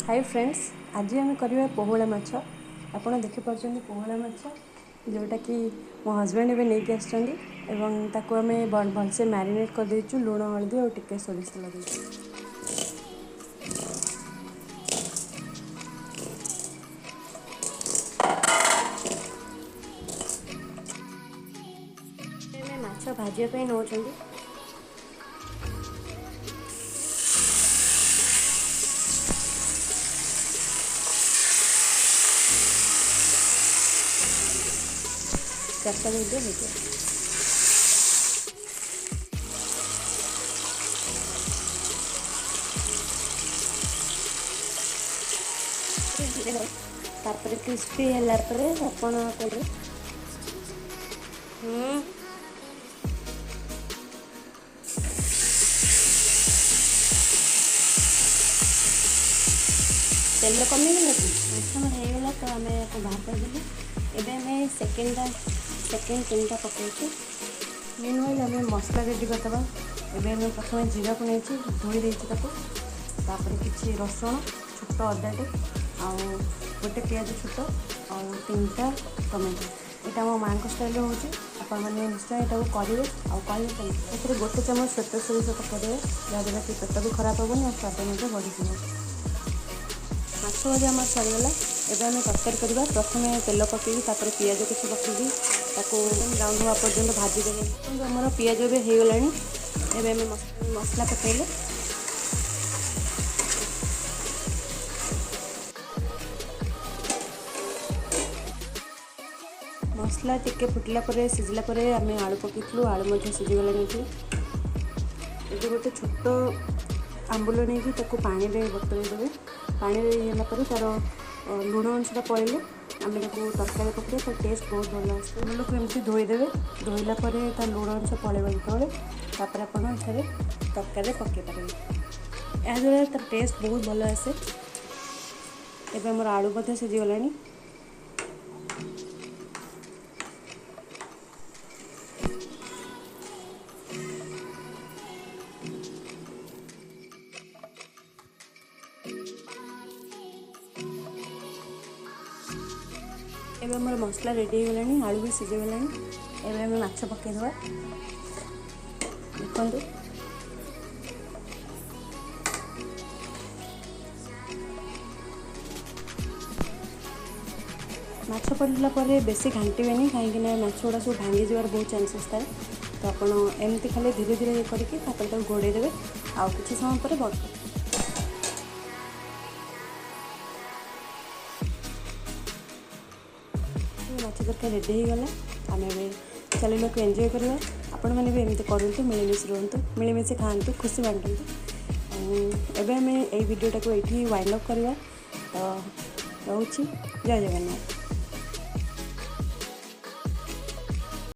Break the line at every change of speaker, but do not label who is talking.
Hi friends, आज आम करवा पोहला माछ। आपड़ देखिपुं पोहला माछ जोटा कि मो हजबैंड एवं नहीं आसको आम भलसे मैरिनेट कर देचु लुण हलदी और टिके सोरिष तेल देचु। माछ भाजपी नौ चार्टा वीडियो हो तापर क्रिस्पी है तेल कमीगला कि माछ होगला तो आम बाहर करदेलु। एवं सेकेंड तीन पकड़े मीन वाइल आम मसला रेडी करदे। एवं प्रथम जीरा को नहीं धोई देपर कि रसुण छोट अदाटे आ गोटे पिज छोट आ 3टा टमाटो। यहाँ मो माँ स्टाइल हो निश्चय यहाँ करेंगे आगे गोटे चमच श्वेत सोरिष पकड़े जहाँद्वारा कि पेट भी खराब हेनी और स्वाद बढ़ी। माछ भजा आम सरीगला। एवं आम तरकारी करवा प्रथम तेल पकईकि पिज किसी पकईकि ब्राउन हवा पर्यटन भाजीदे। आमर पिज भी हो गला। एवं आम मसला पकईले मसला टिके फुटला सिझला आम आलू पकईलु। आलू सीझीगला। ये गोटे छोट आंबुल नहीं पानी में बतुरे देवे। पानी होगापर तार लुण अंशटा पड़े आम तरकारी पकड़े तो टेस्ट बहुत भल आसे। आलू को एमती धोईदेवे। धोइला लुण अंश पड़ेगा जो आप तरकारी पकई पारे याद्वारा तार टेस्ट बहुत भल आसे। एवं मोर आलू सीझीगला। एवं मोर मसला रेडी हो गला। आलू भी सीझीगला। एवं आम माछ पकईदे। देखो माछ पड़ला बेसी घांटे कहीं माछ गुड़ा सब भांगी जबार बहुत चांसेस थाए। तो आप एमती खाली धीरे धीरे करके घोड़े देवे आउ किसी समय पर बंद। माछ तरकारी रेडी हो गला। आम चैनल को एंजॉय करवा। आपण मैंने भी एमती करूँ मिलमिश रुहतु मिलमिश खातु खुशी बांटू। एवं आम यही वीडियोटा को ये वाइंड अप करवा। तो रोची जय जगन्नाथ।